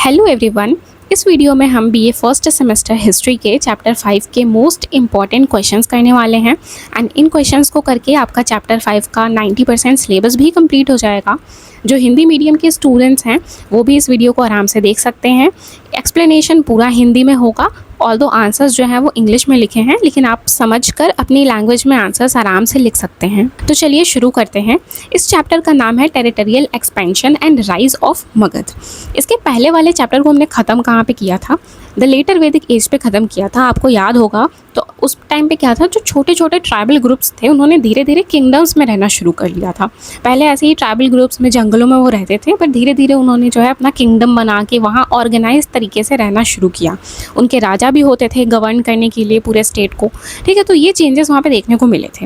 Hello everyone. इस video में हम बीए फर्स्ट सेमेस्टर हिस्ट्री के चैप्टर 5 के मोस्ट इम्पॉर्टेंट क्वेश्चंस करने वाले हैं एंड इन क्वेश्चंस को करके आपका चैप्टर 5 का 90% सिलेबस भी कंप्लीट हो जाएगा। जो हिंदी मीडियम के स्टूडेंट्स हैं वो भी इस वीडियो को आराम से देख सकते हैं। एक्सप्लेनेशन पूरा हिंदी में होगा, ऑल्दो आंसर्स जो हैं वो इंग्लिश में लिखे हैं, लेकिन आप समझकर अपनी लैंग्वेज में आंसर्स आराम से लिख सकते हैं। तो चलिए शुरू करते हैं। इस चैप्टर का नाम है territorial expansion and rise of Magadh. इसके पहले वाले चैप्टर को हमने ख़त्म कहाँ पे किया था? द लेटर वैदिक एज पे ख़त्म किया था। आपको याद होगा तो उस टाइम पे क्या था, जो छोटे छोटे ट्राइबल ग्रुप्स थे उन्होंने धीरे धीरे किंगडम्स में रहना शुरू कर लिया था। पहले ऐसे ही ट्राइबल ग्रुप्स में जंगलों में वो रहते थे, पर धीरे धीरे उन्होंने जो है अपना किंगडम बना के वहाँ ऑर्गेनाइज तरीके से रहना शुरू किया। उनके राजा भी होते थे गवर्न करने के लिए पूरे स्टेट को। ठीक है, तो ये चेंजेस वहाँ पे देखने को मिले थे।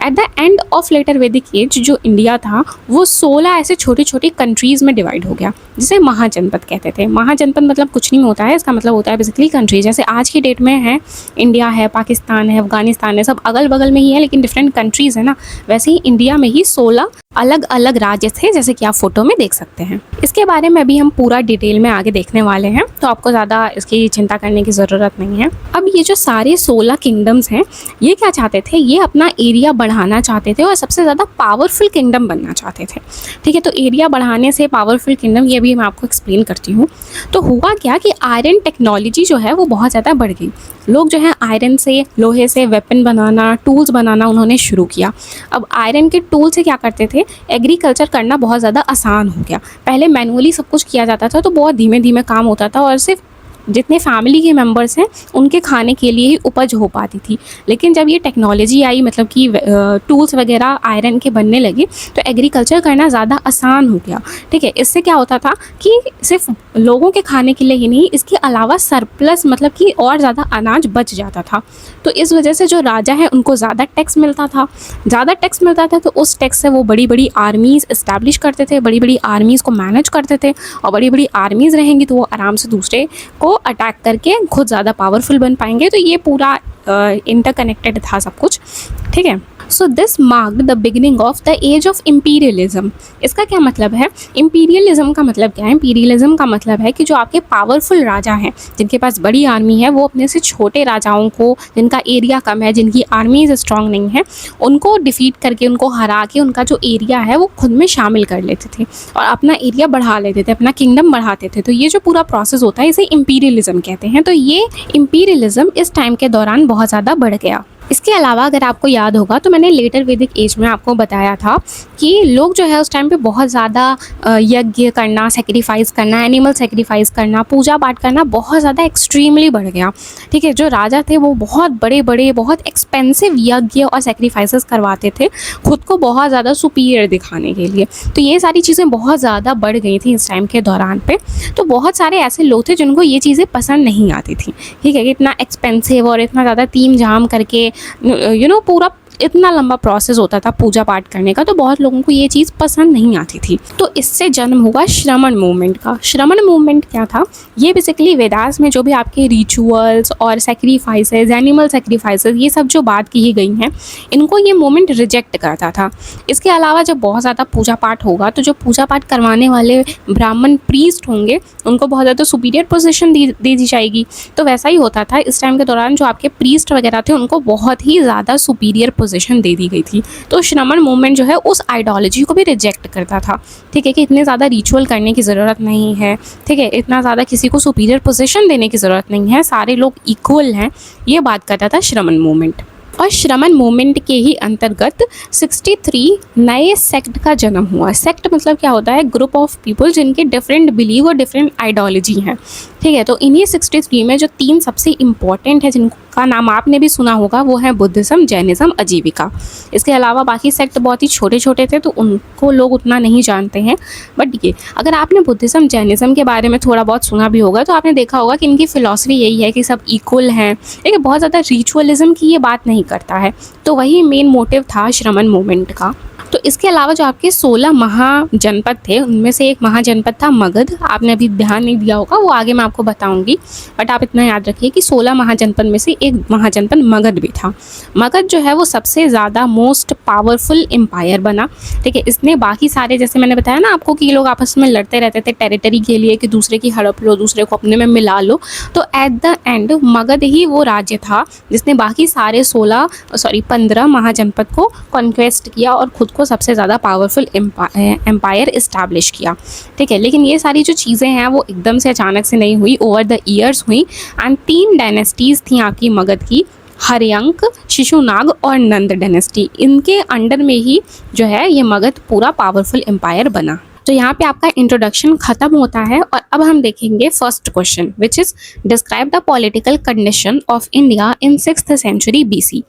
At the end of later Vedic age जो इंडिया था वो 16 ऐसे छोटी छोटी कंट्रीज़ में डिवाइड हो गया, जिसे महाजनपद कहते थे। महाजनपद मतलब कुछ नहीं होता है, इसका मतलब होता है बेसिकली कंट्री। जैसे आज की डेट में है इंडिया है, पाकिस्तान है, अफगानिस्तान है, सब अगल बगल में ही है लेकिन डिफरेंट कंट्रीज़ है ना। वैसे ही इंडिया में ही 16 अलग अलग राज्य थे, जैसे कि आप फोटो में देख सकते हैं। इसके बारे में भी हम पूरा डिटेल में आगे देखने वाले हैं, तो आपको ज़्यादा इसकी चिंता करने की ज़रूरत नहीं है। अब ये जो सारे 16 किंगडम्स हैं ये क्या चाहते थे? ये अपना एरिया बढ़ाना चाहते थे और सबसे ज़्यादा पावरफुल किंगडम बनना चाहते थे। ठीक है, तो एरिया बढ़ाने से पावरफुल किंगडम, ये भी मैं आपको एक्सप्लेन करती हूँ। तो हुआ क्या कि आयरन टेक्नोलॉजी जो है वो बहुत ज़्यादा बढ़ गई। लोग जो है आयरन से, लोहे से वेपन बनाना, टूल्स बनाना उन्होंने शुरू किया। अब आयरन के टूल से क्या करते थे, एग्रीकल्चर करना बहुत ज़्यादा आसान हो गया। पहले मैनुअली सब कुछ किया जाता था, तो बहुत धीमे धीमे काम होता था और सिर्फ जितने फैमिली के मेंबर्स हैं उनके खाने के लिए ही उपज हो पाती थी। लेकिन जब ये टेक्नोलॉजी आई, मतलब कि टूल्स वगैरह आयरन के बनने लगे, तो एग्रीकल्चर करना ज़्यादा आसान हो गया। ठीक है, इससे क्या होता था कि सिर्फ लोगों के खाने के लिए ही नहीं, इसके अलावा सरप्लस मतलब कि और ज़्यादा अनाज बच जाता था। तो इस वजह से जो राजा हैं उनको ज़्यादा टैक्स मिलता था। ज़्यादा टैक्स मिलता था तो उस टैक्स से वो बड़ी बड़ी आर्मीज़ इस्टेब्लिश करते थे, बड़ी बड़ी आर्मीज़ को मैनेज करते थे। और बड़ी बड़ी आर्मीज़ रहेंगी तो वो आराम से दूसरे को अटैक करके खुद ज़्यादा पावरफुल बन पाएंगे। तो ये पूरा इंटरकनेक्टेड था सब कुछ। ठीक है, so this marked the beginning of the age of imperialism. इसका क्या मतलब है? इम्पीरियलिज्म का मतलब क्या है? इम्पीरियलिज्म का मतलब है कि जो आपके पावरफुल राजा हैं, जिनके पास बड़ी आर्मी है, वो अपने से छोटे राजाओं को, जिनका एरिया कम है, जिनकी आर्मीज स्ट्रांग नहीं है, उनको डिफीट करके, उनको हरा के उनका जो एरिया है वो खुद में शामिल कर लेते थे और अपना एरिया बढ़ा लेते थे, अपना किंगडम बढ़ाते थे। तो ये जो पूरा प्रोसेस होता है इसे इम्पीरियलिज्म कहते हैं। तो ये इम्पीरियलिज्म इस टाइम के दौरान बहुत ज़्यादा बढ़ गया। इसके अलावा अगर आपको याद होगा तो मैंने लेटर वैदिक एज में आपको बताया था कि लोग जो है उस टाइम पे बहुत ज़्यादा यज्ञ करना, सेक्रीफाइस करना, एनिमल सेक्रीफाइस करना, पूजा पाठ करना बहुत ज़्यादा एक्सट्रीमली बढ़ गया। ठीक है, जो राजा थे वो बहुत बड़े बड़े, बहुत एक्सपेंसिव यज्ञ और सेक्रीफाइसेस करवाते थे खुद को बहुत ज़्यादा सुपीरियर दिखाने के लिए। तो ये सारी चीज़ें बहुत ज़्यादा बढ़ गई थी इस टाइम के दौरान पे। तो बहुत सारे ऐसे लोग थे जिनको ये चीज़ें पसंद नहीं आती थी। ठीक है, इतना एक्सपेंसिव और इतना ज़्यादा तीम झाम करके पूरा इतना लंबा प्रोसेस होता था पूजा पाठ करने का, तो बहुत लोगों को ये चीज़ पसंद नहीं आती थी। तो इससे जन्म हुआ श्रमण मूवमेंट का। श्रमण मूवमेंट क्या था? ये बेसिकली वेदास में जो भी आपके रिचुअल्स और सेक्रीफाइसेस, एनिमल सेक्रीफाइसेस, ये सब जो बात की गई हैं, इनको ये मूवमेंट रिजेक्ट करता था। इसके अलावा जब बहुत ज़्यादा पूजा पाठ होगा तो जो पूजा पाठ करवाने वाले ब्राह्मण प्रीस्ट होंगे उनको बहुत ज़्यादा सुपीरियर पोजीशन दे दी जाएगी। तो वैसा ही होता था इस टाइम के दौरान, जो आपके प्रीस्ट वगैरह थे उनको बहुत ही ज़्यादा सुपीरियर पोजीशन दे दी गई थी। तो श्रमण मूवमेंट जो है उस आइडियोलॉजी को भी रिजेक्ट करता था। ठीक है, कि इतने ज़्यादा रिचुअल करने की ज़रूरत नहीं है। ठीक है, इतना ज़्यादा किसी को सुपीरियर पोजीशन देने की ज़रूरत नहीं है, सारे लोग इक्वल हैं, ये बात करता था श्रमण मूवमेंट। और श्रमण मूवमेंट के ही अंतर्गत 63 नए सेक्ट का जन्म हुआ। सेक्ट मतलब क्या होता है? ग्रुप ऑफ पीपल जिनके डिफरेंट बिलीव और डिफरेंट आइडियोलॉजी हैं। ठीक है, तो इन्हीं 63 में जो 3 सबसे इम्पॉर्टेंट है, जिनका नाम आपने भी सुना होगा, वो है बुद्धिज़्म, जैनिज़्म, अजीविका। इसके अलावा बाकी सेक्ट बहुत ही छोटे छोटे थे तो उनको लोग उतना नहीं जानते हैं। बट ये अगर आपने बुद्धिज़्म, जैनिज़्म के बारे में थोड़ा बहुत सुना भी होगा तो आपने देखा होगा कि इनकी फ़िलॉसफी यही है कि सब इक्वल हैं। ठीक है, बहुत ज़्यादा रिचुअलिज़म की ये बात नहीं करता है। तो वही मेन मोटिव था श्रमण मूवमेंट का। तो इसके अलावा जो आपके 16 महाजनपद थे उनमें से एक महाजनपद था मगध। आपने अभी ध्यान नहीं दिया होगा, वो आगे मैं आपको बताऊंगी, बट आप इतना याद रखिए कि 16 महाजनपद में से एक महाजनपद मगध भी था। मगध जो है वो सबसे ज़्यादा मोस्ट पावरफुल एम्पायर बना, ठीक है। इसने बाकी सारे, जैसे मैंने बताया ना आपको कि ये लोग आपस में लड़ते रहते थे टेरिटरी के लिए कि दूसरे की हड़प लो, दूसरे को अपने में मिला लो, तो एट द एंड मगध ही वो राज्य था जिसने बाकी सारे 15 महाजनपद को कॉन्क्वेस्ट किया और खुद को सबसे ज़्यादा पावरफुल एम्पायर इस्टेब्लिश किया, ठीक है। लेकिन ये सारी जो चीज़ें हैं वो एकदम से अचानक से नहीं हुई, ओवर द ईयर्स हुई। एंड 3 डायनेस्टीज़ थी आपकी मगध की, हर्यंक, शिशुनाग और नंद डायनेस्टी। इनके अंडर में ही जो है ये मगध पूरा पावरफुल एम्पायर बना। तो यहाँ पे आपका इंट्रोडक्शन खत्म होता है और अब हम देखेंगे first question, which is describe the political condition of India in 6th century BC।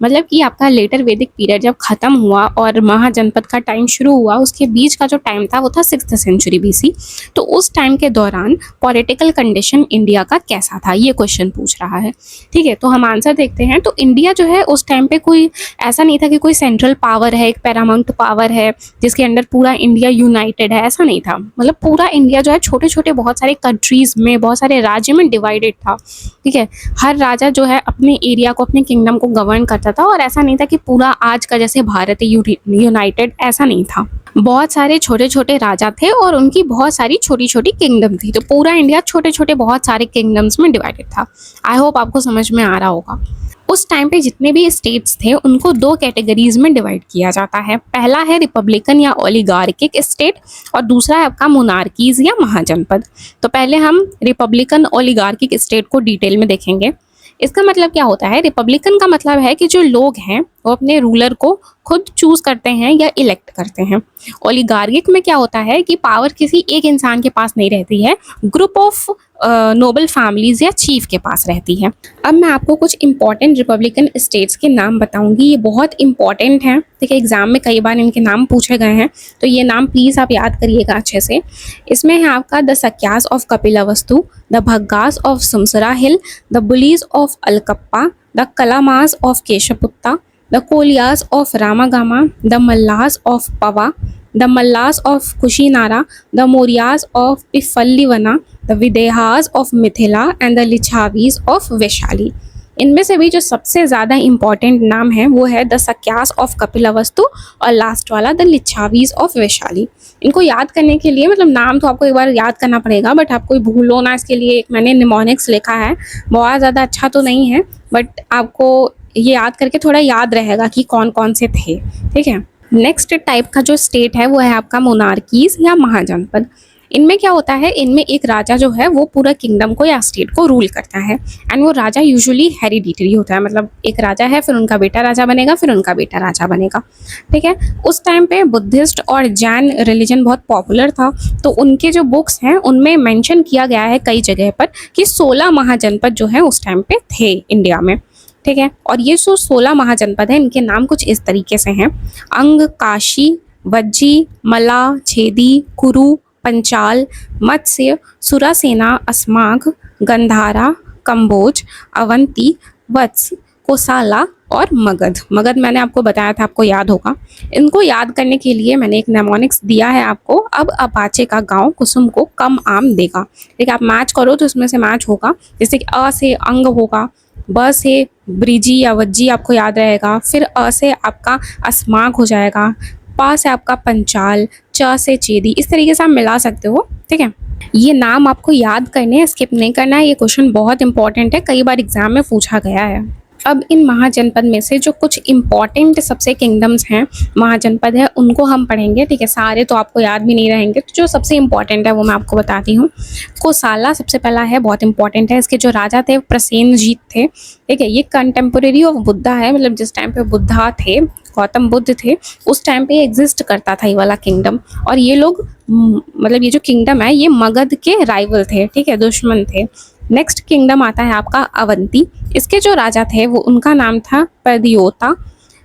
मतलब कि आपका लेटर वैदिक पीरियड जब खत्म हुआ और महाजनपद का टाइम शुरू हुआ, उसके बीच का जो टाइम था वो था 6th सेंचुरी BC। तो उस टाइम के दौरान पॉलिटिकल कंडीशन इंडिया का कैसा था, ये क्वेश्चन पूछ रहा है, ठीक है। तो हम आंसर देखते हैं। तो इंडिया जो है उस टाइम पे कोई ऐसा नहीं था कि कोई सेंट्रल पावर है, एक पैरामाउंट पावर है जिसके अंडर पूरा इंडिया यूनाइटेड है, ऐसा नहीं था। मतलब पूरा इंडिया जो है छोटे छोटे बहुत सारे कंट्रीज में, बहुत सारे राज्य में डिवाइडेड था, ठीक है। हर राजा जो है अपने एरिया को, अपने किंगडम को गवर्न करता था और ऐसा नहीं था कि पूरा आज का जैसे भारत यूनाइटेड, ऐसा नहीं था। बहुत सारे छोटे छोटे राजा थे और उनकी बहुत सारी छोटी छोटी किंगडम थी। तो पूरा इंडिया छोटे छोटे बहुत सारे किंगडम्स में डिवाइडेड था। आई होप आपको समझ में आ रहा होगा। उस टाइम पे जितने भी स्टेट्स थे उनको 2 कैटेगरीज में डिवाइड किया जाता है। पहला है रिपब्लिकन या ओलिगार्किक स्टेट और दूसरा है आपका मोनार्कीज या महाजनपद। तो पहले हम रिपब्लिकन ओलिगार्किक स्टेट को डिटेल में देखेंगे। इसका मतलब क्या होता है? रिपब्लिकन का मतलब है कि जो लोग हैं वो अपने रूलर को खुद चूज करते हैं या इलेक्ट करते हैं। ओलिगार्किक में क्या होता है कि पावर किसी एक इंसान के पास नहीं रहती है, ग्रुप ऑफ नोबल फैमिलीज या चीफ के पास रहती है। अब मैं आपको कुछ इंपॉर्टेंट रिपब्लिकन स्टेट्स के नाम बताऊंगी, ये बहुत इंपॉर्टेंट हैं, ठीक है। एग्जाम में कई बार इनके नाम पूछे गए हैं, तो ये नाम प्लीज़ आप याद करिएगा अच्छे से। इसमें है आपका the Sakyas of Kapilavastu, the Bhaggas of Sumsara hill, the Bulis of Allakappa, the Kalamas of Kesaputta, the Koliyas of Ramagama, the Mallas of Pava, the Mallas of Kushinara, the Moriyas of Pipphalivana, the Videhas of Mithila and the Lichchhavis of Vaishali. इनमें से भी जो सबसे ज़्यादा इंपॉर्टेंट नाम है वो है द सक्यास ऑफ कपिलावस्तु और लास्ट वाला द लिछावीज ऑफ वैशाली। इनको याद करने के लिए, मतलब नाम तो आपको एक बार याद करना पड़ेगा, बट आप कोई भूलो ना, इसके लिए एक मैंने निमोनिक्स लिखा है। बहुत ज़्यादा अच्छा तो नहीं है, बट आपको ये याद करके थोड़ा याद रहेगा कि कौन कौन से थे, ठीक है। नेक्स्ट टाइप का जो स्टेट है वो है आपका मोनार्कीज या महाजनपद। इनमें क्या होता है, इनमें एक राजा जो है वो पूरा किंगडम को या स्टेट को रूल करता है एंड वो राजा यूजुअली हेरिडिटरी होता है। मतलब एक राजा है, फिर उनका बेटा राजा बनेगा, फिर उनका बेटा राजा बनेगा, ठीक है। उस टाइम पे बुद्धिस्ट और जैन रिलीजन बहुत पॉपुलर था, तो उनके जो बुक्स हैं उनमें मेंशन किया गया है कई जगह पर कि 16 महाजनपद जो है उस टाइम पे थे इंडिया में, ठीक है। और ये जो 16 महाजनपद हैं इनके नाम कुछ इस तरीके से हैं: अंग, काशी, वज्जी, मला, छेदी, कुरु, पंचाल, मत्स्य, सुरासेना, अस्माघ, गंधारा, कंबोज, अवंती, वत्स, कोसाला और मगध। मगध मैंने आपको बताया था, आपको याद होगा। इनको याद करने के लिए मैंने एक नेमोनिक्स दिया है आपको। अब अपाचे का गांव कुसुम को कम आम देगा, ठीक है। आप मैच करो तो इसमें से मैच होगा। जैसे कि अ से अंग होगा, ब से ब्रिजी या वज्जी आपको याद रहेगा, फिर अ से आपका अस्माघ हो जाएगा, पा से आपका पंचाल, च से चेदी, इस तरीके से आप मिला सकते हो, ठीक है। ये नाम आपको याद करने हैं, स्किप नहीं करना है। ये क्वेश्चन बहुत इंपॉर्टेंट है, कई बार एग्जाम में पूछा गया है। अब इन महाजनपद में से जो कुछ इंपॉर्टेंट सबसे किंगडम्स हैं, महाजनपद है, उनको हम पढ़ेंगे, ठीक है। सारे तो आपको याद भी नहीं रहेंगे, तो जो सबसे इंपॉर्टेंट है वो मैं आपको बताती हूँ। कोसाला सबसे पहला है, बहुत इंपॉर्टेंट है। इसके जो राजा थे प्रसेनजीत थे, ठीक है। ये कंटेम्पोरेरी ऑफ बुद्धा है, मतलब जिस टाइम पे बुद्धा थे, गौतम बुद्ध थे, उस टाइम पे एग्जिस्ट करता था ये वाला किंगडम। और ये लोग, मतलब ये जो किंगडम है ये मगध के राइवल थे, ठीक है, दुश्मन थे। नेक्स्ट किंगडम आता है आपका अवंती। इसके जो राजा थे वो, उनका नाम था प्रदियोता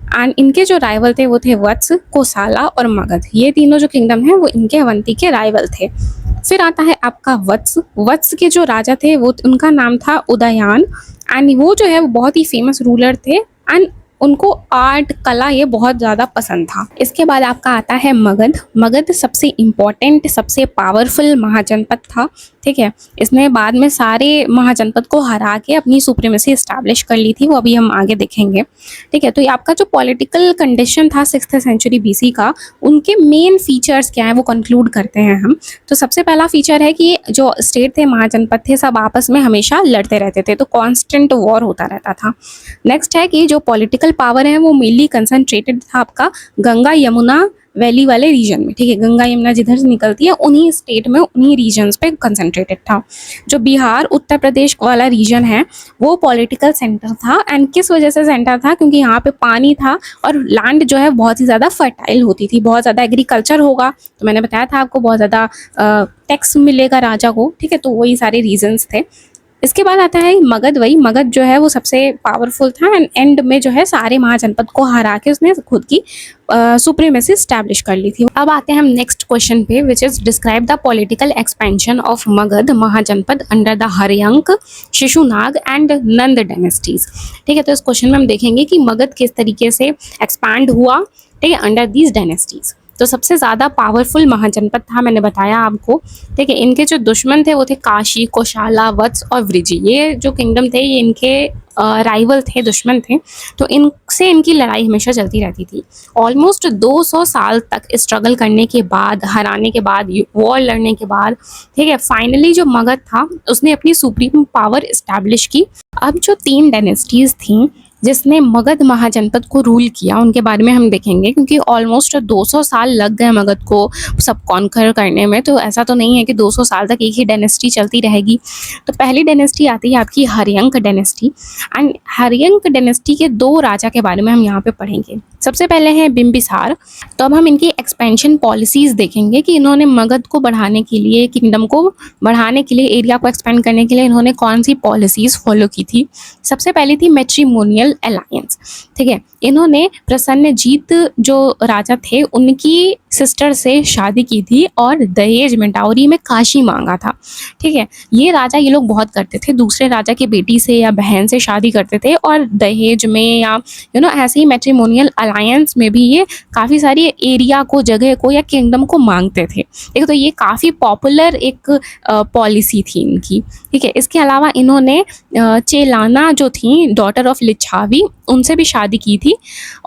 एंड इनके जो राइवल थे वो थे वत्स, कोसाला और मगध। ये तीनों जो किंगडम हैं वो इनके अवंती के राइवल थे। फिर आता है आपका वत्स। वत्स के जो राजा थे वो, उनका नाम था उदयान एंड वो जो है वो बहुत ही फेमस रूलर थे एंड उनको आर्ट कला ये बहुत ज़्यादा पसंद था। इसके बाद आपका आता है मगध। मगध सबसे इम्पॉर्टेंट, सबसे पावरफुल महाजनपद था, ठीक है। इसने बाद में सारे महाजनपद को हरा के अपनी सुप्रीमेसी इस्टेब्लिश कर ली थी, वो अभी हम आगे देखेंगे, ठीक है। तो ये आपका जो पॉलिटिकल कंडीशन था 6th सेंचुरी BC का, उनके मेन फीचर्स क्या है वो कंक्लूड करते हैं हम। तो सबसे पहला फीचर है कि जो स्टेट थे, महाजनपद थे, सब आपस में हमेशा लड़ते रहते थे, तो कॉन्स्टेंट वॉर होता रहता था। नेक्स्ट है कि जो पॉलिटिकल पावर है वो मेनली कंसंट्रेटेड था आपका गंगा यमुना वैली वाले रीजन में, ठीक है। गंगा यमुना जिधर से निकलती है उन्हीं स्टेट में, उन्हीं रीजन्स पे कंसंट्रेटेड था। जो बिहार उत्तर प्रदेश वाला रीजन है वो पॉलिटिकल सेंटर था। एंड किस वजह से सेंटर था? क्योंकि यहाँ पे पानी था और लैंड जो है बहुत ही ज़्यादा फर्टाइल होती थी, बहुत ज़्यादा एग्रीकल्चर होगा, तो मैंने बताया था आपको बहुत ज़्यादा टैक्स मिलेगा राजा को, ठीक है। तो वही सारे रीजन्स थे। इसके बाद आता है मगध। वही मगध जो है वो सबसे पावरफुल था एंड एंड में जो है सारे महाजनपद को हरा के उसने खुद की सुप्रीमेसी स्टैब्लिश कर ली थी। अब आते हैं हम नेक्स्ट क्वेश्चन पे, which is describe the political expansion of Magadha Mahajanapada under the Haryanka, Shishunaga and Nanda dynasties, ठीक है। तो इस क्वेश्चन में हम देखेंगे कि मगध किस तरीके से एक्सपैंड हुआ, ठीक है, अंडर दीज डायनेस्टीज। तो सबसे ज़्यादा पावरफुल महाजनपद था, मैंने बताया आपको, ठीक है। इनके जो दुश्मन थे वो थे काशी, कोशाला, वत्स और वृजी। ये जो किंगडम थे ये इनके राइवल थे, दुश्मन थे, तो इनसे इनकी लड़ाई हमेशा चलती रहती थी। ऑलमोस्ट 200 साल तक स्ट्रगल करने के बाद, हराने के बाद, वॉर लड़ने के बाद, ठीक है, फाइनली जो मगध था उसने अपनी सुप्रीम पावर इस्टेब्लिश की। अब जो 3 डायनेस्टीज थी जिसने मगध महाजनपद को रूल किया उनके बारे में हम देखेंगे, क्योंकि ऑलमोस्ट 200 साल लग गए मगध को सब कॉन्कर करने में, तो ऐसा तो नहीं है कि 200 साल तक एक ही डायनेस्टी चलती रहेगी। तो पहली डायनेस्टी आती है आपकी Haryanka dynasty. And Haryanka dynasty के 2 राजा के बारे में हम यहाँ पे पढ़ेंगे। सबसे पहले हैं बिंबिसार। तो अब हम इनकी एक्सपेंशन पॉलिसीज देखेंगे कि इन्होंने मगध को बढ़ाने के लिए, किंगडम को बढ़ाने के लिए, एरिया को एक्सपेंड करने के लिए इन्होंने कौन सी पॉलिसीज फॉलो की थी। सबसे पहली थी मैट्रिमोनियल अलायंस, ठीक है। इन्होंने प्रसन्नजीत जो राजा थे उनकी सिस्टर से शादी की थी और दहेज में, डाउरी में काशी मांगा था, ठीक है। ये राजा ये लोग बहुत करते थे, दूसरे राजा की बेटी से या बहन से शादी करते थे और दहेज में या ऐसे ही मैट्रिमोनियल अलायंस में भी ये काफ़ी सारी एरिया को, जगह को या किंगडम को मांगते थे, ठीक है। तो ये काफ़ी पॉपुलर एक पॉलिसी थी इनकी, ठीक है। इसके अलावा इन्होंने चेलाना जो थी, डॉटर ऑफ लिच्छावी, उनसे भी शादी की थी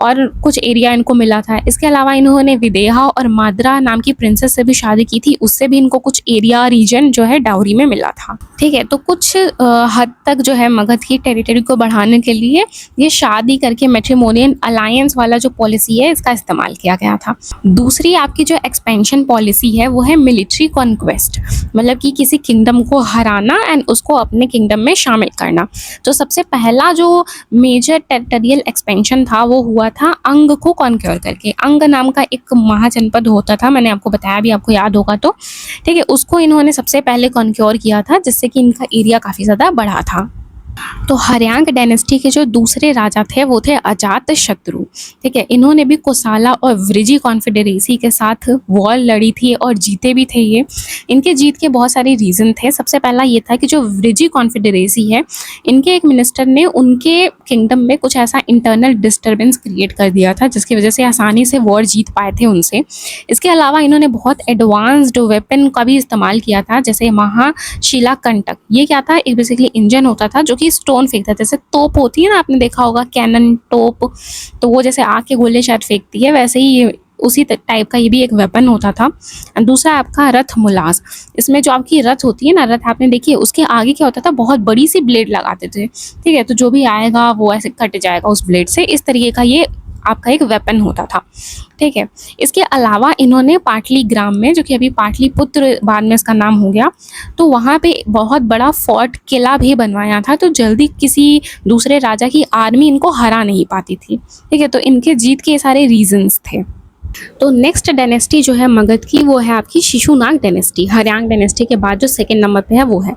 और कुछ एरिया इनको मिला था। इसके अलावा इन्होंने विदेहा और माद्रा नाम की प्रिंसेस से भी शादी की थी, उससे भी इनको कुछ एरिया, रीजन जो है डाउरी में मिला था, ठीक है। तो कुछ हद तक जो है मगध की टेरिटरी को बढ़ाने के लिए ये शादी करके मैट्रिमोनियल अलायंस वाला जो पॉलिसी है इसका इस्तेमाल किया गया था। दूसरी आपकी जो एक्सपेंशन पॉलिसी है वो है मिलिट्री कॉन्क्वेस्ट, मतलब कि किसी किंगडम को हराना एंड उसको अपने किंगडम में शामिल करना। तो सबसे पहला जो मेजर टेरिटोरियल एक्सपेंशन था वो हुआ था अंग को कॉन्क्योर करके। अंग नाम का एक महाजनपद होता था, मैंने आपको बताया भी, आपको याद होगा तो, ठीक है। उसको इन्होंने सबसे पहले कॉन्क्योर किया था, जिससे कि इनका एरिया काफ़ी ज़्यादा बढ़ा था। तो हर्यांक डायनेस्टी के जो दूसरे राजा थे वो थे अजात शत्रु, ठीक है। इन्होंने भी कोसाला और वृजी कॉन्फेडरेसी के साथ वॉर लड़ी थी और जीते भी थे ये। इनके जीत के बहुत सारे रीज़न थे। सबसे पहला ये था कि जो वृजी कॉन्फेडरेसी है, इनके एक मिनिस्टर ने उनके किंगडम में कुछ ऐसा इंटरनल डिस्टर्बेंस क्रिएट कर दिया था जिसकी वजह से आसानी से वॉर जीत पाए थे उनसे। इसके अलावा इन्होंने बहुत एडवांस्ड वेपन का भी इस्तेमाल किया था, जैसे महाशिला कंटक। ये क्या था? एक बेसिकली इंजन होता था जो कि स्टोन फेंकता था, जैसे तोप होती है ना, आपने देखा होगा कैनन तोप, तो वो जैसे आग के गोले शायद फेंकती है, वैसे ही उसी टाइप का ये भी एक वेपन होता था। दूसरा आपका रथ मुलाज। इसमें जो आपकी रथ होती है ना, रथ आपने देखी है, उसके आगे क्या होता था, बहुत बड़ी सी ब्लेड लगाते थे, ठीक है। तो जो भी आएगा वो ऐसे कट जाएगा उस ब्लेड से, इस तरीके का ये आपका एक वेपन होता था, ठीक है। इसके अलावा इन्होंने पाटलीग्राम में, जो कि अभी पाटलिपुत्र बाद में इसका नाम हो गया, तो वहाँ पे बहुत बड़ा फोर्ट, किला भी बनवाया था, तो जल्दी किसी दूसरे राजा की आर्मी इनको हरा नहीं पाती थी, ठीक है। तो इनके जीत के सारे रीजंस थे। तो नेक्स्ट डायनेस्टी जो है मगध की वो है आपकी शिशुनाग डायनेस्टी। हर्यांक डायनेस्टी के बाद जो सेकंड नंबर पे है वो है,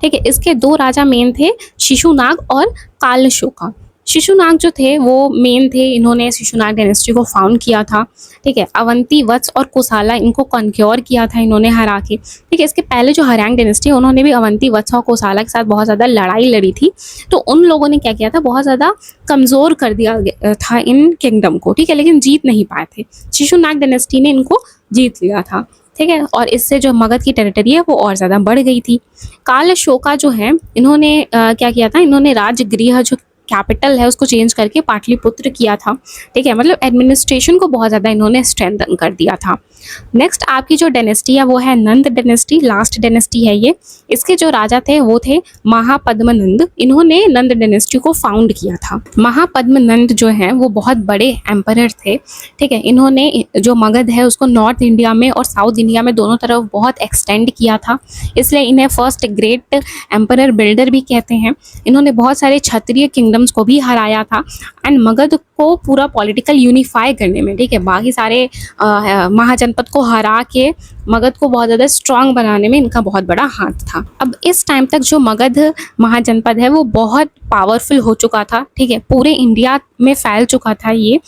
ठीक है। इसके 2 राजा मेन थे, शिशुनाग और कालशोका, शिशुनाग जो थे वो मेन थे, इन्होंने शिशुनाग डायनेस्टी को फाउंड किया था। ठीक है, अवंती, वत्स और कुशाला इनको कॉन्क्योर किया था इन्होंने हरा के। ठीक है, इसके पहले जो हरियांग डायनेस्टी है उन्होंने भी अवंती, वत्स और कुशाला के साथ बहुत ज़्यादा लड़ाई लड़ी थी, तो उन लोगों ने क्या किया था, बहुत ज़्यादा कमज़ोर कर दिया था इन किंगडम को। ठीक है, लेकिन जीत नहीं पाए थे। शिशुनाग डायनेस्टी ने इनको जीत लिया था। ठीक है, और इससे जो मगध की टेरिटरी है वो और ज़्यादा बढ़ गई थी। काल अशोका जो है इन्होंने क्या किया था, इन्होंने राजगृह जो कैपिटल है उसको चेंज करके पाटलिपुत्र किया था। ठीक है, मतलब एडमिनिस्ट्रेशन को बहुत ज़्यादा इन्होंने स्ट्रेंथन कर दिया था। नेक्स्ट आपकी जो डायनेस्टी है वो है नंद डायनेस्टी, लास्ट डायनेस्टी है ये। इसके जो राजा थे वो थे महापद्मनंद, इन्होंने नंद डायनेस्टी को फाउंड किया था। महापद्मनंद जो हैं वो बहुत बड़े एम्परर थे। ठीक है, इन्होंने जो मगध है उसको नॉर्थ इंडिया में और साउथ इंडिया में दोनों तरफ बहुत एक्सटेंड किया था, इसलिए इन्हें फर्स्ट ग्रेट एम्परर बिल्डर भी कहते हैं। इन्होंने बहुत सारे क्षत्रिय किंगडम्स को भी हराया था एंड मगध को पूरा पॉलिटिकल यूनिफाई करने में, ठीक है, बाकी सारे महाजनपद को हरा के मगध को बहुत ज़्यादा स्ट्रांग बनाने में इनका बहुत बड़ा हाथ था। अब इस टाइम तक जो मगध महाजनपद है वो बहुत पावरफुल हो चुका था। ठीक है, पूरे इंडिया में फैल चुका था ये।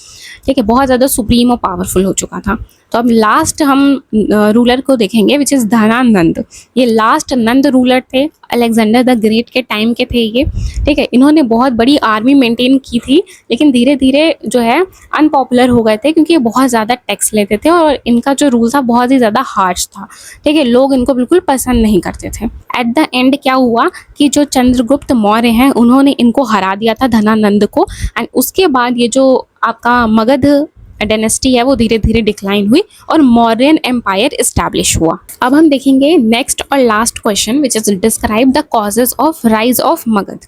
ठीक है, बहुत ज़्यादा सुप्रीम और पावरफुल हो चुका था। तो अब लास्ट हम रूलर को देखेंगे विच इज़ धनानंद। ये लास्ट नंद रूलर थे, अलेक्जेंडर द ग्रेट के टाइम के थे ये। ठीक है, इन्होंने बहुत बड़ी आर्मी मेंटेन की थी, लेकिन धीरे धीरे जो है अनपॉपुलर हो गए थे क्योंकि ये बहुत ज़्यादा टैक्स लेते थे और इनका जो रूल था बहुत ही ज़्यादा हार्श था। ठीक है, लोग इनको बिल्कुल पसंद नहीं करते थे। एट द एंड क्या हुआ कि जो चंद्रगुप्त मौर्य हैं उन्होंने इनको हरा दिया था धनानंद को, एंड उसके बाद ये जो आपका मगध डायनेस्टी है वो धीरे धीरे डिक्लाइन हुई और मौर्यन एम्पायर इस्टेब्लिश हुआ। अब हम देखेंगे नेक्स्ट और last question which is describe the causes of rise of Magadh.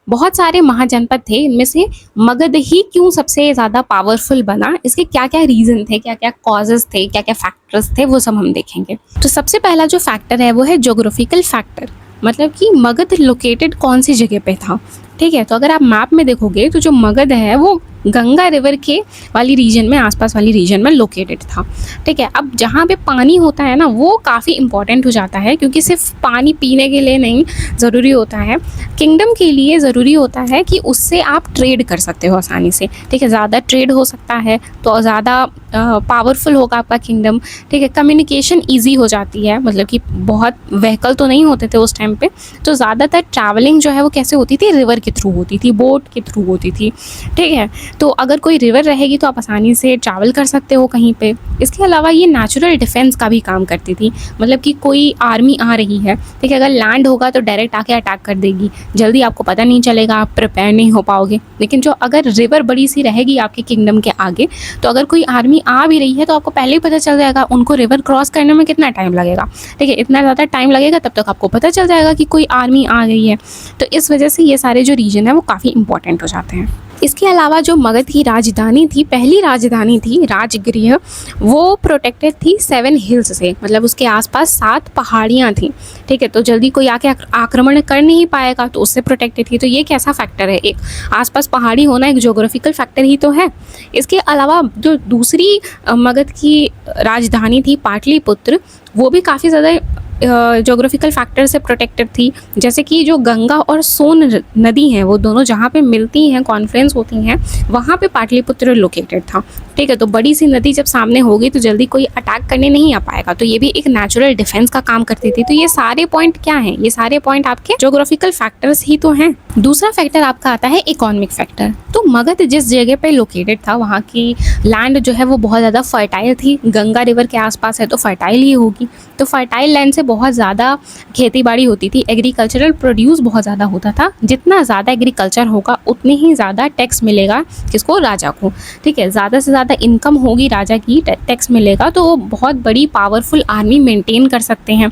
बहुत सारे महाजनपद थे, इनमें से मगध ही क्यों सबसे ज़्यादा पावरफुल बना, इसके क्या क्या रीज़न थे, क्या क्या कॉजेज थे, क्या क्या फैक्टर्स थे, वो सब हम देखेंगे। तो सबसे पहला जो फैक्टर है वो है ज्योग्राफिकल फैक्टर, मतलब कि मगध लोकेटेड कौन सी जगह पे था। ठीक है, तो अगर आप मैप में देखोगे तो जो मगध है वो गंगा रिवर के वाली रीजन में, आसपास वाली रीजन में लोकेटेड था। ठीक है, अब जहाँ पे पानी होता है ना वो काफ़ी इंपॉर्टेंट हो जाता है, क्योंकि सिर्फ पानी पीने के लिए नहीं ज़रूरी होता है, किंगडम के लिए ज़रूरी होता है कि उससे आप ट्रेड कर सकते हो आसानी से। ठीक है, ज़्यादा ट्रेड हो सकता है तो ज़्यादा पावरफुल होगा आपका किंगडम। ठीक है, कम्युनिकेशन ईजी हो जाती है, मतलब कि बहुत व्हीकल तो नहीं होते थे उस टाइम पे, तो ज़्यादातर ट्रैवलिंग जो है वो कैसे होती थी, रिवर के थ्रू होती थी, बोट के थ्रू होती थी। ठीक है, तो अगर कोई रिवर रहेगी तो आप आसानी से ट्रैवल कर सकते हो कहीं पे। इसके अलावा ये नेचुरल डिफेंस का भी काम करती थी, मतलब कि कोई आर्मी आ रही है, ठीक है, अगर लैंड होगा तो डायरेक्ट आके अटैक कर देगी, जल्दी आपको पता नहीं चलेगा, आप प्रिपेयर नहीं हो पाओगे। लेकिन जो अगर रिवर बड़ी सी रहेगी आपके किंगडम के आगे, तो अगर कोई आर्मी आ भी रही है तो आपको पहले ही पता चल जाएगा उनको रिवर क्रॉस करने में कितना टाइम लगेगा। ठीक है, इतना ज़्यादा टाइम लगेगा तब तक आपको पता चल जाएगा कि कोई आर्मी आ गई है। तो इस वजह से ये सारे जो रीजन है वो काफ़ी इंपॉर्टेंट हो जाते हैं। इसके अलावा जो मगध की राजधानी थी, पहली राजधानी थी राजगृह, वो प्रोटेक्टेड थी 7 हिल्स से, मतलब उसके आसपास 7 पहाड़ियाँ थी। ठीक है, तो जल्दी कोई आके आक्रमण कर नहीं पाएगा, तो उससे प्रोटेक्टेड थी। तो ये कैसा फैक्टर है, एक आसपास पहाड़ी होना एक ज्योग्राफिकल फैक्टर ही तो है। इसके अलावा जो दूसरी मगध की राजधानी थी पाटलिपुत्र, वो भी काफ़ी ज़्यादा ज्योग्राफिकल फैक्टर से प्रोटेक्टेड थी। जैसे कि जो गंगा और सोन नदी हैं वो दोनों जहाँ पे मिलती हैं, कॉन्फ्रेंस होती हैं, वहाँ पे पाटलिपुत्र लोकेटेड था। ठीक है, तो बड़ी सी नदी जब सामने होगी तो जल्दी कोई अटैक करने नहीं आ पाएगा, तो ये भी एक नेचुरल डिफेंस का काम करती थी। तो ये सारे पॉइंट क्या हैं, ये सारे पॉइंट आपके ज्योग्राफिकल फैक्टर्स ही तो हैं। दूसरा फैक्टर आपका आता है इकोनॉमिक फैक्टर। तो मगध जिस जगह पे लोकेटेड था वहाँ की लैंड जो है वो बहुत ज़्यादा फर्टाइल थी, गंगा रिवर के आसपास है तो फर्टाइल ही होगी, तो फर्टाइल लैंड से बहुत ज़्यादा खेती बाड़ी होती थी, एग्रीकल्चरल प्रोड्यूस बहुत ज़्यादा होता था। जितना ज़्यादा एग्रीकल्चर होगा उतने ही ज़्यादा टैक्स मिलेगा किसको, राजा को। ठीक है, ज़्यादा से ज़्यादा इनकम होगी राजा की, टैक्स मिलेगा, तो वो बहुत बड़ी पावरफुल आर्मी मेंटेन कर सकते हैं।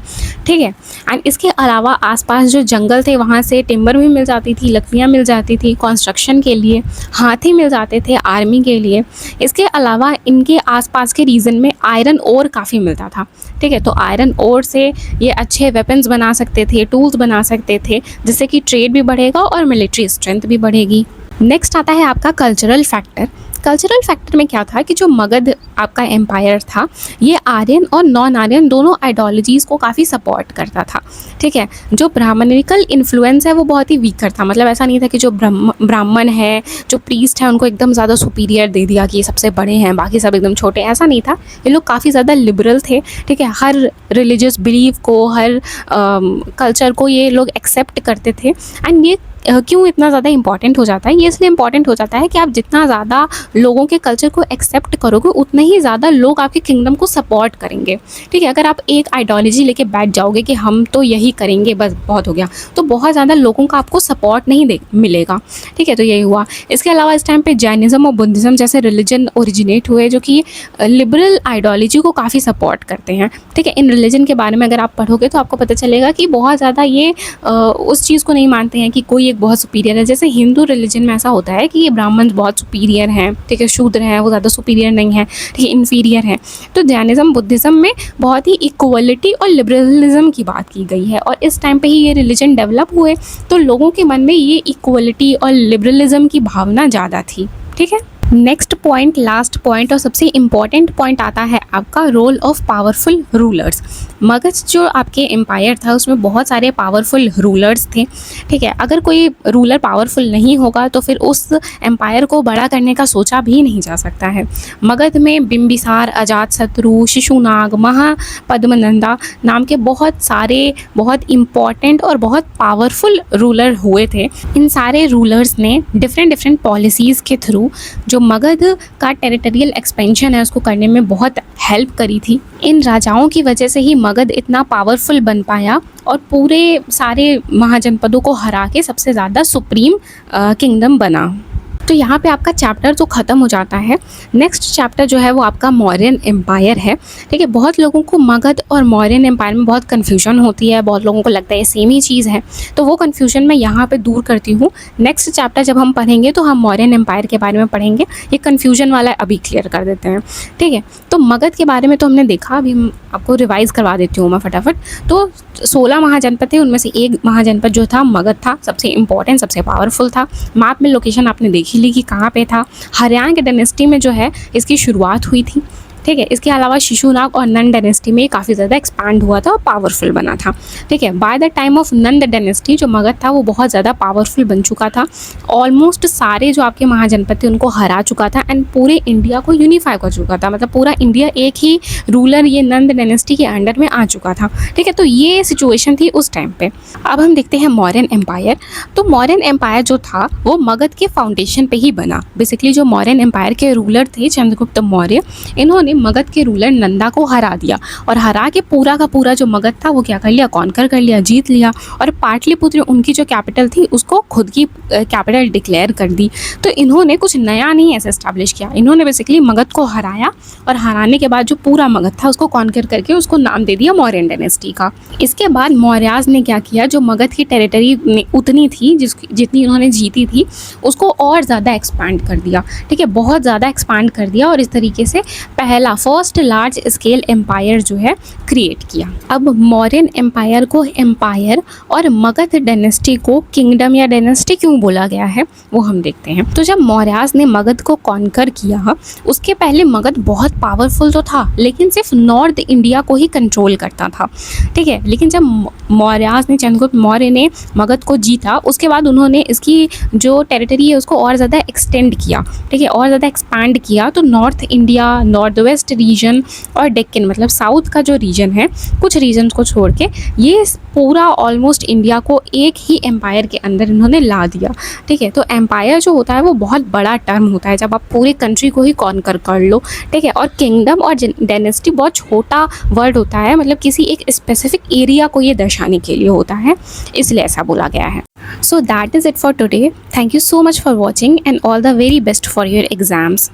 ठीक है, एंड इसके अलावा आसपास जो जंगल थे वहाँ से टिम्बर भी मिल जाती थी, लकड़ियाँ मिल जाती थी कंस्ट्रक्शन के लिए, हाथी मिल जाते थे आर्मी के लिए। इसके अलावा इनके आसपास के रीजन में आयरन ओर काफ़ी मिलता था। ठीक है, तो आयरन ओर से ये अच्छे वेपन्स बना सकते थे, टूल्स बना सकते थे, जिससे कि ट्रेड भी बढ़ेगा और मिलिट्री स्ट्रेंथ भी बढ़ेगी। नेक्स्ट आता है आपका कल्चरल फैक्टर। कल्चरल फैक्टर में क्या था कि जो मगध आपका एम्पायर था ये आर्यन और नॉन आर्यन दोनों आइडियोलॉजीज़ को काफ़ी सपोर्ट करता था। ठीक है, जो ब्राह्मणिकल इन्फ्लुएंस है वो बहुत ही वीकर था। मतलब ऐसा नहीं था कि जो ब्राह्मण है, जो प्रीस्ट है, उनको एकदम ज़्यादा सुपीरियर दे दिया कि ये सबसे बड़े हैं, बाकी सब एकदम छोटे, ऐसा नहीं था। ये लोग काफ़ी ज़्यादा लिबरल थे। ठीक है, हर रिलीजियस बिलीफ को, हर कल्चर को ये लोग एक्सेप्ट करते थे। एंड ये क्यों इतना ज़्यादा इंपॉर्टेंट हो जाता है? ये इसलिए इंपॉर्टेंट हो जाता है कि आप जितना ज़्यादा लोगों के कल्चर को एक्सेप्ट करोगे उतने ही ज़्यादा लोग आपके किंगडम को सपोर्ट करेंगे। ठीक है, अगर आप एक आइडियोलॉजी लेके बैठ जाओगे कि हम तो यही करेंगे, बस बहुत हो गया, तो बहुत ज़्यादा लोगों का आपको सपोर्ट नहीं मिलेगा। ठीक है, तो यही हुआ। इसके अलावा इस टाइम पे जैनिज़्म और बुद्धिज़्म जैसे रिलीजन ओरिजिनेट हुए जो कि लिबरल आइडियोलॉजी को काफ़ी सपोर्ट करते हैं। ठीक है, इन रिलीजन के बारे में अगर आप पढ़ोगे तो आपको पता चलेगा कि बहुत ज़्यादा ये उस चीज़ को नहीं मानते हैं कि कोई बहुत सुपीरियर है। जैसे हिंदू रिलीजन में ऐसा होता है कि ये ब्राह्मण बहुत सुपीरियर हैं, ठीक है, शूद्र हैं, वो ज़्यादा सुपीरियर नहीं है, ठीक है, इन्फीरियर है। तो जैनिज़्म बुद्धिज़्म में बहुत ही इक्वलिटी और लिबरलिज्म की बात की गई है, और इस टाइम पे ही ये रिलीजन डेवलप हुए तो लोगों के मन में ये इक्वलिटी और लिबरलिज्म की भावना ज़्यादा थी। ठीक है, नेक्स्ट पॉइंट, लास्ट पॉइंट और सबसे इम्पॉर्टेंट पॉइंट आता है आपका role of powerful rulers. Magadha जो आपके एम्पायर था उसमें बहुत सारे पावरफुल रूलर्स थे। ठीक है, अगर कोई रूलर पावरफुल नहीं होगा तो फिर उस एम्पायर को बड़ा करने का सोचा भी नहीं जा सकता है। मगध में बिंबिसार, अजातशत्रु, शिशुनाग, महापद्मनंदा नाम के बहुत सारे बहुत इम्पॉर्टेंट और बहुत पावरफुल रूलर हुए थे। इन सारे रूलर्स ने डिफरेंट पॉलिसीज़ के थ्रू जो मगध का टेरिटोरियल एक्सपेंशन है उसको करने में बहुत हेल्प करी थी। इन राजाओं की वजह से ही मगध इतना पावरफुल बन पाया और पूरे सारे महाजनपदों को हरा के सबसे ज़्यादा सुप्रीम किंगडम बना। तो यहाँ पे आपका चैप्टर तो ख़त्म हो जाता है। नेक्स्ट चैप्टर जो है वो आपका मौर्यन एम्पायर है। ठीक है, बहुत लोगों को मगध और मौर्यन एम्पायर में बहुत कन्फ्यूजन होती है, बहुत लोगों को लगता है ये सेम ही चीज़ है, तो वो कन्फ्यूजन मैं यहाँ पे दूर करती हूँ। नेक्स्ट चैप्टर जब हम पढ़ेंगे तो हम मौर्यन एम्पायर के बारे में पढ़ेंगे, ये कन्फ्यूजन वाला अभी क्लियर कर देते हैं। ठीक है, तो मगध के बारे में तो हमने देखा, अभी हम आपको रिवाइज़ करवा देती हूँ मैं फटाफट। तो 16 महाजनपद थे, उनमें से एक महाजनपद जो था मगध था, सबसे इंपॉर्टेंट, सबसे पावरफुल था। मैप में लोकेशन आपने देखी ली कि कहाँ पे था। हर्यांग डायनेस्टी में जो है इसकी शुरुआत हुई थी। ठीक है, इसके अलावा शिशुनाग और नंद डायनेस्टी में काफ़ी ज़्यादा एक्सपांड हुआ था और पावरफुल बना था। ठीक है, by the time of Nand dynasty जो मगध था वो बहुत ज़्यादा पावरफुल बन चुका था। ऑलमोस्ट सारे जो आपके महाजनपद थे उनको हरा चुका था एंड पूरे इंडिया को यूनिफाई कर चुका था। मतलब पूरा इंडिया एक ही रूलर ये नंद डायनेस्टी के अंडर में आ चुका था। ठीक है, तो ये सिचुएशन थी उस टाइम पे। अब हम देखते हैं मौर्यन एम्पायर। तो मौर्यन एम्पायर जो था वो मगध के फाउंडेशन पे ही बना। बेसिकली जो मौर्यन एम्पायर के रूलर थे चंद्रगुप्त मौर्य, इन्होंने मगध के रूलर नंदा को हरा दिया और हरा के पूरा का पूरा जो मगध था वो क्या कर लिया, कॉन्कर कर लिया, जीत लिया। और पाटलिपुत्र उनकी जो कैपिटल थी उसको खुद की कैपिटल डिक्लेयर कर दी। तो इन्होंने कुछ नया नहीं ऐसे इस्टेब्लिश किया, इन्होंने बेसिकली मगध को हराया और हराने के बाद जो पूरा मगध था उसको कॉन्कर करके उसको नाम दे दिया मौर्यन डायनेस्टी का। इसके बाद मौर्याज ने क्या किया, जो मगध की टेरिटरी उतनी थी जितनी इन्होंने जीती थी उसको और ज़्यादा एक्सपांड कर दिया। ठीक है, बहुत ज़्यादा एक्सपांड कर दिया और इस तरीके से पहला फर्स्ट लार्ज स्केल एम्पायर जो है क्रिएट किया। अब मौर्यन एम्पायर को एम्पायर और मगध डायनेस्टी को किंगडम या डायनेस्टी क्यों बोला गया है वो हम देखते हैं। तो जब मौर्याज ने मगध को कॉन्कर किया उसके पहले मगध बहुत पावरफुल तो था लेकिन सिर्फ नॉर्थ इंडिया को ही कंट्रोल करता था। ठीक है, लेकिन जब मौर्याज ने, चंद्रगुप्त मौर्य ने मगध को जीता उसके बाद उन्होंने इसकी जो टेरिटरी है उसको और ज़्यादा एक्सटेंड किया। ठीक है, और ज़्यादा एक्सपांड किया। तो north India, north west region और डेक्कन मतलब साउथ का जो रीजन है, कुछ रीजन को छोड़ के ये पूरा ऑलमोस्ट इंडिया को एक ही एम्पायर के अंदर इन्होंने ला दिया। ठीक है, तो एम्पायर जो होता है वो बहुत बड़ा टर्म होता है जब आप पूरे कंट्री को ही कॉन्कर कर लो। ठीक है, और किंगडम और डायनेस्टी बहुत छोटा वर्ड होता है, मतलब किसी एक स्पेसिफिक एरिया को ये दर्शाने के लिए होता है, इसलिए ऐसा बोला गया है। So that is it for today. Thank you so much for watching and all the very best for your exams.